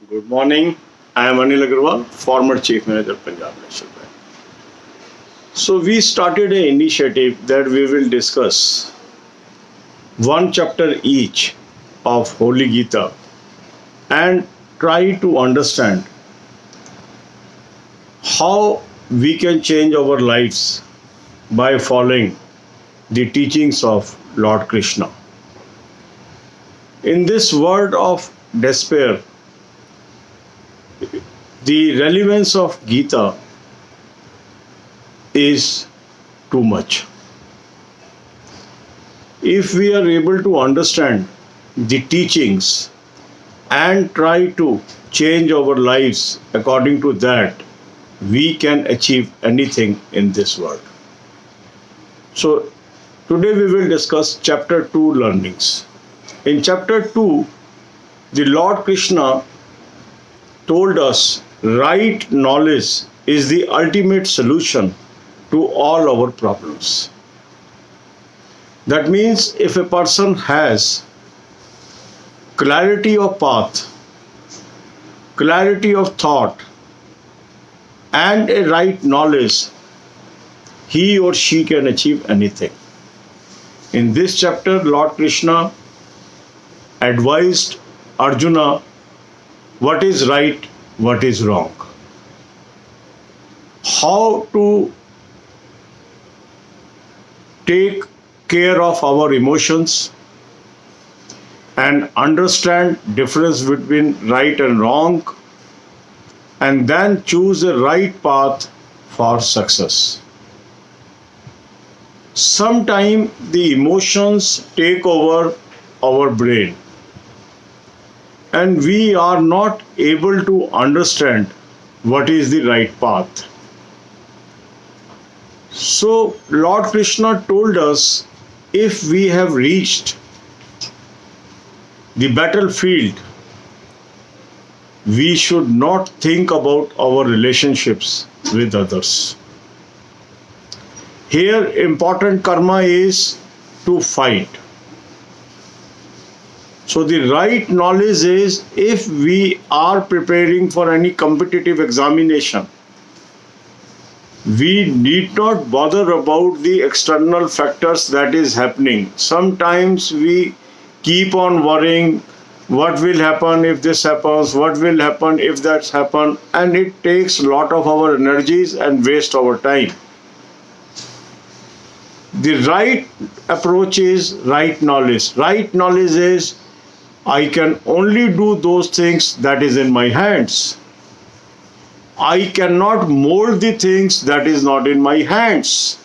Good morning. I am Anil Agarwal, former Chief Manager, Punjab National Bank. So we started an initiative that we will discuss one chapter each of Holy Gita and try to understand how we can change our lives by following the teachings of Lord Krishna. In this world of despair, the relevance of Gita is too much. If we are able to understand the teachings and try to change our lives according to that, we can achieve anything in this world. So, today we will discuss chapter 2 learnings. In chapter 2, the Lord Krishna told us right knowledge is the ultimate solution to all our problems. That means if a person has clarity of path, clarity of thought, and a right knowledge, he or she can achieve anything. In this chapter, Lord Krishna advised Arjuna what is right, what is wrong, how to take care of our emotions and understand difference between right and wrong, and then choose a right path for success. Sometimes the emotions take over our brain and we are not able to understand what is the right path. So Lord Krishna told us if we have reached the battlefield, we should not think about our relationships with others. Here important karma is to fight. So the right knowledge is if we are preparing for any competitive examination, we need not bother about the external factors that is happening. Sometimes we keep on worrying what will happen if this happens, what will happen if that's happen, and it takes a lot of our energies and waste our time. The right approach is right knowledge. Right knowledge is I can only do those things that is in my hands. I cannot mold the things that is not in my hands.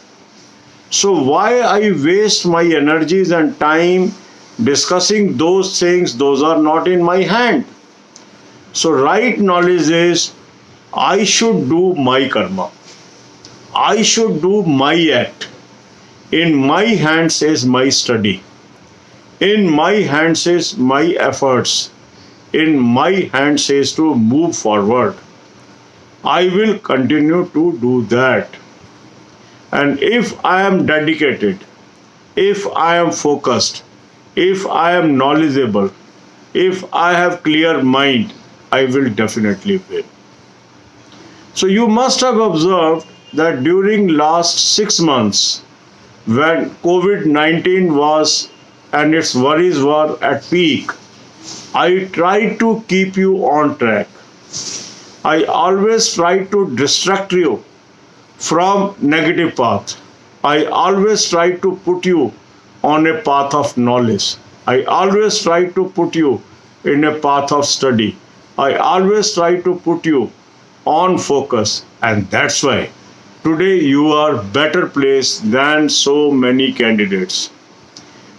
So why I waste my energies and time discussing those things, those are not in my hand. So right knowledge is I should do my karma. I should do my act. In my hands is my study. In my hands is my efforts. In my hands is to move forward. I will continue to do that. And if I am dedicated, if I am focused, if I am knowledgeable, if I have clear mind, I will definitely win. So you must have observed that during last 6 months, when COVID-19 was and its worries were at peak, I tried to keep you on track. I always try to distract you from negative path. I always try to put you on a path of knowledge. I always try to put you in a path of study. I always try to put you on focus, and that's why today you are better placed than so many candidates.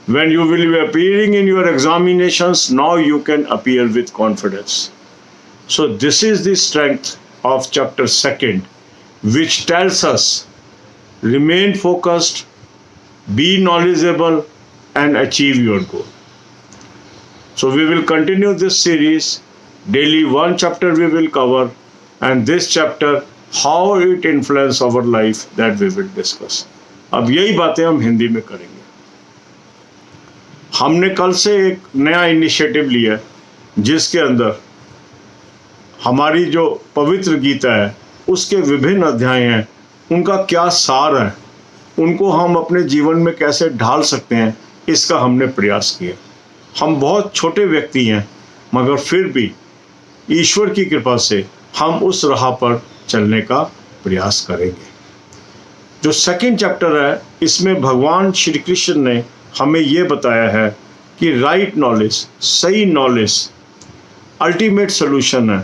When you will be appearing in your examinations, now you can appear with confidence. So this is the strength of chapter 2, which tells us remain focused, be knowledgeable, and achieve your goal. So we will continue this series. Daily one chapter we will cover, and this chapter how it influence our life, that we will discuss. अब यही बातें हम हिंदी में करेंगे. हमने कल से एक नया इनिशिएटिव लिया जिसके अंदर हमारी जो पवित्र गीता है उसके विभिन्न अध्याय हैं, उनका क्या सार है, उनको हम अपने जीवन में कैसे ढाल सकते हैं, इसका हमने प्रयास किया। हम बहुत छोटे व्यक्ति हैं, मगर फिर भी ईश्वर की कृपा से हम उस राह पर चलने का प्रयास करेंगे। जो सेकंड चैप्टर है, इसमें भगवान श्री कृष्ण ने हमें ये बताया है कि राइट नॉलेज, सही नॉलेज अल्टीमेट सोल्यूशन है।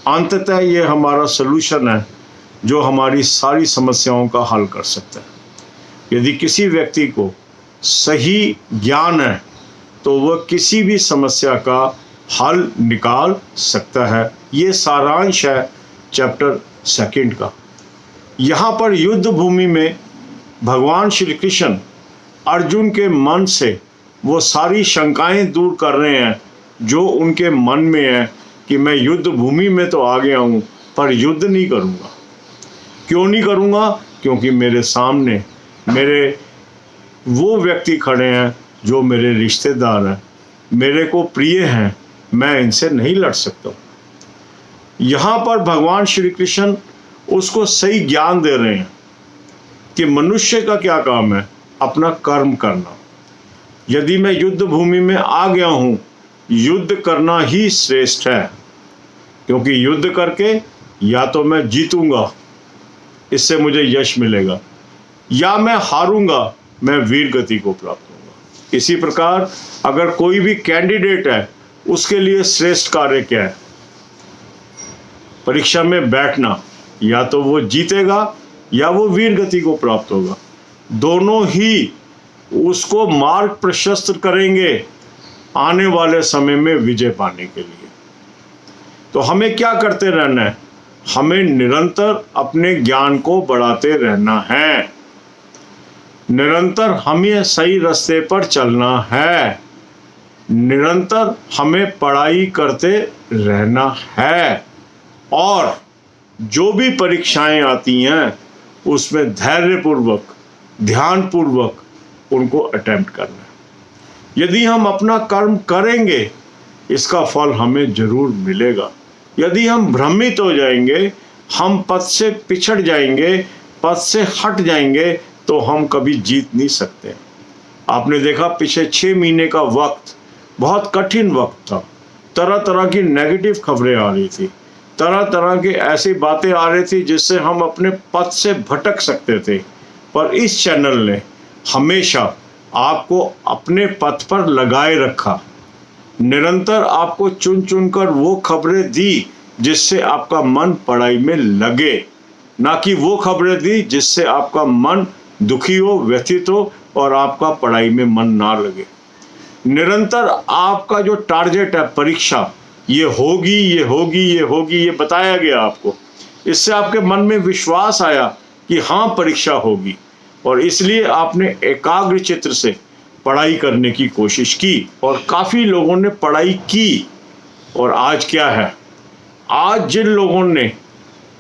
अंततः ये हमारा सोल्यूशन है जो हमारी सारी समस्याओं का हल कर सकता है। यदि किसी व्यक्ति को सही ज्ञान है तो वह किसी भी समस्या का हल निकाल सकता है। ये सारांश है चैप्टर सेकंड का। यहाँ पर युद्ध भूमि में भगवान श्री कृष्ण अर्जुन के मन से वो सारी शंकाएं दूर कर रहे हैं जो उनके मन में है कि मैं युद्ध भूमि में तो आ गया हूँ पर युद्ध नहीं करूँगा। क्यों नहीं करूँगा? क्योंकि मेरे सामने मेरे वो व्यक्ति खड़े हैं जो मेरे रिश्तेदार हैं, मेरे को प्रिय हैं, मैं इनसे नहीं लड़ सकता। यहाँ पर भगवान श्री कृष्ण उसको सही ज्ञान दे रहे हैं कि मनुष्य का क्या काम है, अपना कर्म करना। यदि मैं युद्ध भूमि में आ गया हूँ, युद्ध करना ही श्रेष्ठ है, क्योंकि युद्ध करके या तो मैं जीतूंगा, इससे मुझे यश मिलेगा, या मैं हारूंगा, मैं वीर गति को प्राप्त होगा। इसी प्रकार अगर कोई भी कैंडिडेट है, उसके लिए श्रेष्ठ कार्य क्या है? परीक्षा में बैठना, या तो वो जीतेगा या वो वीर गति को प्राप्त होगा। दोनों ही उसको मार्ग प्रशस्त करेंगे आने वाले समय में विजय पाने के लिए। तो हमें क्या करते रहना है? हमें निरंतर अपने ज्ञान को बढ़ाते रहना है, निरंतर हमें सही रास्ते पर चलना है, निरंतर हमें पढ़ाई करते रहना है, और जो भी परीक्षाएं आती हैं उसमें धैर्यपूर्वक, ध्यानपूर्वक उनको अटेम्प्ट करना है। यदि हम अपना कर्म करेंगे, इसका फल हमें जरूर मिलेगा। यदि हम भ्रमित हो जाएंगे, हम पथ से पिछड़ जाएंगे, पथ से हट जाएंगे, तो हम कभी जीत नहीं सकते। आपने देखा पिछले 6 महीने का वक्त बहुत कठिन वक्त था। तरह तरह की नेगेटिव खबरें आ रही थी, तरह तरह की ऐसी बातें आ रही थी जिससे हम अपने पथ से भटक सकते थे। पर इस चैनल ने हमेशा आपको अपने पथ पर लगाए रखा, निरंतर आपको चुन चुन कर वो खबरें दी जिससे आपका मन पढ़ाई में लगे, ना कि वो खबरें दी जिससे आपका मन दुखी हो, व्यथित हो और आपका पढ़ाई में मन ना लगे। निरंतर आपका जो टारगेट है परीक्षा, ये होगी, ये होगी, ये होगी, ये बताया गया आपको। इससे आपके मन में विश्वास आया कि हाँ परीक्षा होगी, और इसलिए आपने एकाग्र चित्त से पढ़ाई करने की कोशिश की, और काफ़ी लोगों ने पढ़ाई की। और आज क्या है? आज जिन लोगों ने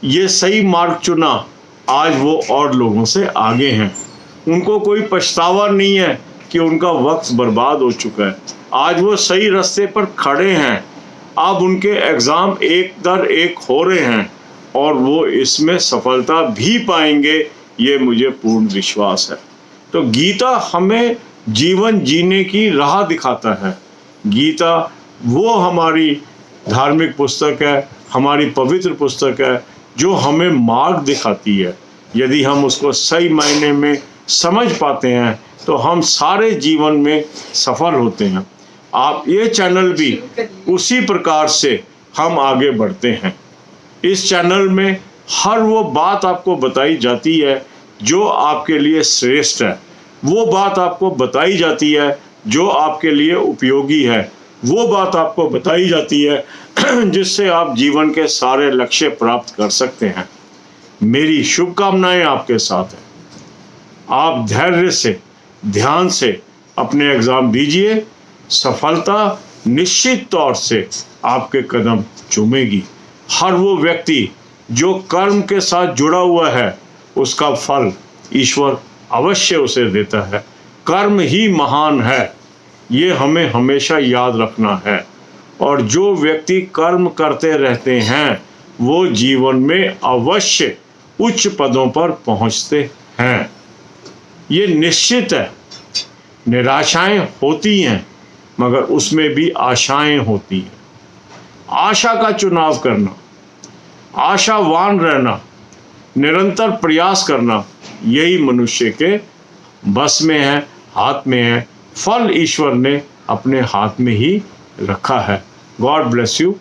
ये सही मार्ग चुना, आज वो और लोगों से आगे हैं। उनको कोई पछतावा नहीं है कि उनका वक्त बर्बाद हो चुका है। आज वो सही रास्ते पर खड़े हैं। अब उनके एग्ज़ाम एक दर एक हो रहे हैं और वो इसमें सफलता भी पाएंगे, ये मुझे पूर्ण विश्वास है। तो गीता हमें जीवन जीने की राह दिखाता है। गीता वो हमारी धार्मिक पुस्तक है, हमारी पवित्र पुस्तक है जो हमें मार्ग दिखाती है। यदि हम उसको सही मायने में समझ पाते हैं तो हम सारे जीवन में सफल होते हैं। आप ये चैनल भी उसी प्रकार से हम आगे बढ़ते हैं। इस चैनल में हर वो बात आपको बताई जाती है जो आपके लिए श्रेष्ठ है, वो बात आपको बताई जाती है जो आपके लिए उपयोगी है, वो बात आपको बताई जाती है जिससे आप जीवन के सारे लक्ष्य प्राप्त कर सकते हैं। मेरी शुभकामनाएं आपके साथ हैं। आप धैर्य से, ध्यान से अपने एग्ज़ाम दीजिए। सफलता निश्चित तौर से आपके कदम चूमेगी। हर वो व्यक्ति जो कर्म के साथ जुड़ा हुआ है, उसका फल ईश्वर अवश्य उसे देता है। कर्म ही महान है, ये हमें हमेशा याद रखना है। और जो व्यक्ति कर्म करते रहते हैं वो जीवन में अवश्य उच्च पदों पर पहुंचते हैं। ये निश्चित है। निराशाएं होती हैं मगर उसमें भी आशाएं होती हैं। आशा का चुनाव करना, आशावान रहना, निरंतर प्रयास करना, यही मनुष्य के बस में है, हाथ में है। फल ईश्वर ने अपने हाथ में ही रखा है। God bless you.